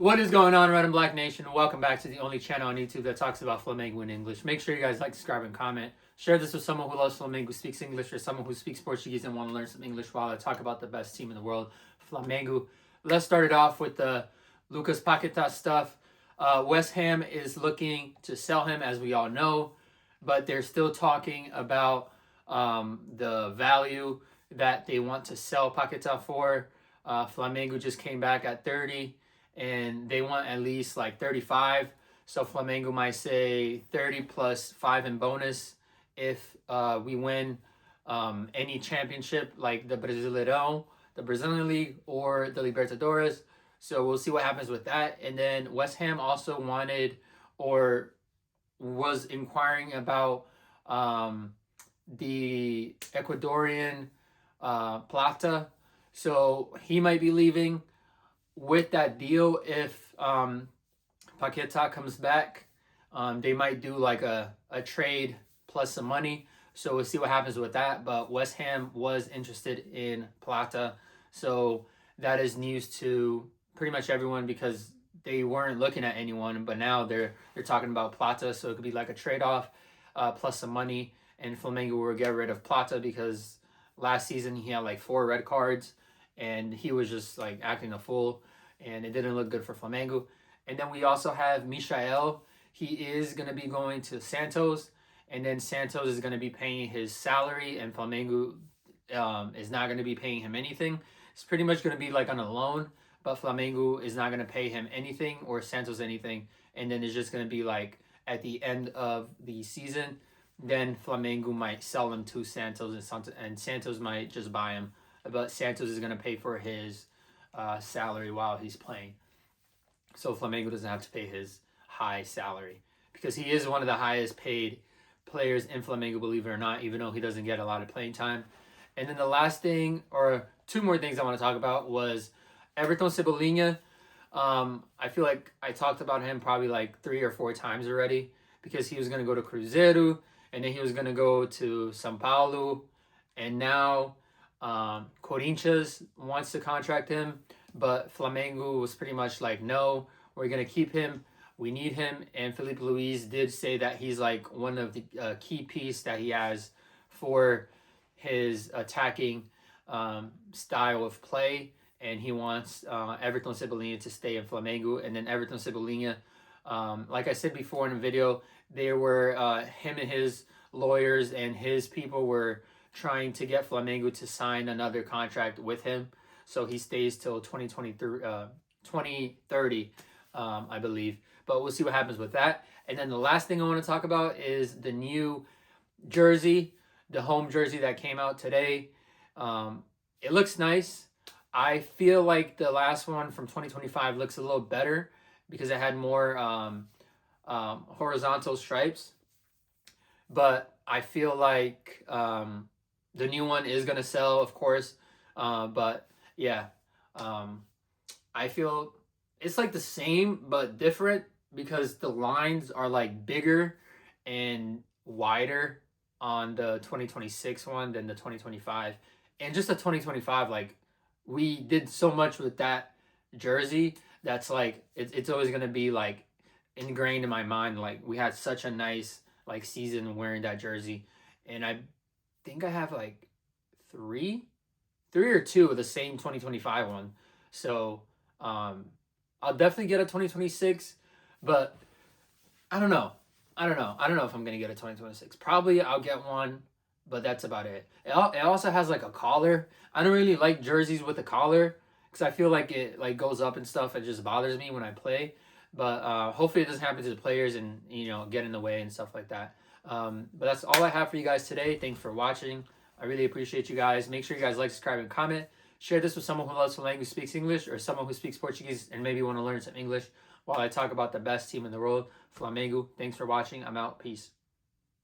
What is going on, Red and Black Nation? Welcome back to the only channel on YouTube that talks about Flamengo in English. Make sure you guys like, subscribe, and comment. Share this with someone who loves Flamengo, speaks English, or someone who speaks Portuguese and want to learn some English while I talk about the best team in the world, Flamengo. Let's start it off with the Lucas Paquetá stuff. West Ham is looking to sell him, as we all know, but they're still talking about the value that they want to sell Paquetá for. Flamengo just came back at 30. And they want at least like 35. So Flamengo might say 30 plus 5 in bonus if we win any championship like the Brasileirão, the Brazilian League, or the Libertadores. So we'll see what happens with that. And then West Ham also wanted or was inquiring about the Ecuadorian Plata. So he might be leaving with that deal. If Paquetá comes back, they might do like a trade plus some money. So we'll see what happens with that. But West Ham was interested in Plata. So that is news to pretty much everyone because they weren't looking at anyone. But now they're talking about Plata. So it could be like a trade-off plus some money. And Flamengo will get rid of Plata because last season he had like 4 red cards. And he was just like acting a fool, and it didn't look good for Flamengo. And then we also have Michael. He is going to be going to Santos, and then Santos is going to be paying his salary, and Flamengo is not going to be paying him anything. It's pretty much going to be like on a loan, but Flamengo is not going to pay him anything or Santos anything. And then it's just going to be like at the end of the season, then Flamengo might sell him to Santos, and Santos might just buy him. But Santos is going to pay for his salary while he's playing. So Flamengo doesn't have to pay his high salary because he is one of the highest paid players in Flamengo, believe it or not, even though he doesn't get a lot of playing time. And then the last thing, or 2 more things I want to talk about, was Everton Cebolinha. I feel like I talked about him probably like 3 or 4 times already because he was going to go to Cruzeiro, and then he was going to go to São Paulo, and now Corinthians wants to contract him, but Flamengo was pretty much like, no, we're going to keep him. We need him. And Felipe Luis did say that he's like one of the key piece that he has for his attacking style of play. And he wants Everton Cebolinha to stay in Flamengo. And then Everton Cebolinha, like I said before in the video, they were, him and his lawyers and his people were trying to get Flamengo to sign another contract with him, so he stays till 2030, I believe. But we'll see what happens with that. And then the last thing I want to talk about is the new jersey, the home jersey that came out today. It looks nice. I feel like the last one from 2025 looks a little better because it had more horizontal stripes. But I feel like the new one is going to sell, of course. But yeah, I feel it's like the same but different because the lines are like bigger and wider on the 2026 one than the 2025. And just the 2025, like, we did so much with that jersey that's like it's always going to be like ingrained in my mind. Like, we had such a nice like season wearing that jersey, and I think I have like 3 or 2 of the same 2025 one. So I'll definitely get a 2026, but I don't know if I'm gonna get a 2026. Probably I'll get one, but that's about it. It also has like a collar. I don't really like jerseys with a collar because I feel like it like goes up and stuff. It just bothers me when I play. But hopefully it doesn't happen to the players and, get in the way and stuff like that. But that's all I have for you guys today. Thanks for watching. I really appreciate you guys. Make sure you guys like, subscribe, and comment. Share this with someone who loves Flamengo, who speaks English, or someone who speaks Portuguese and maybe want to learn some English while I talk about the best team in the world, Flamengo. Thanks for watching. I'm out. Peace.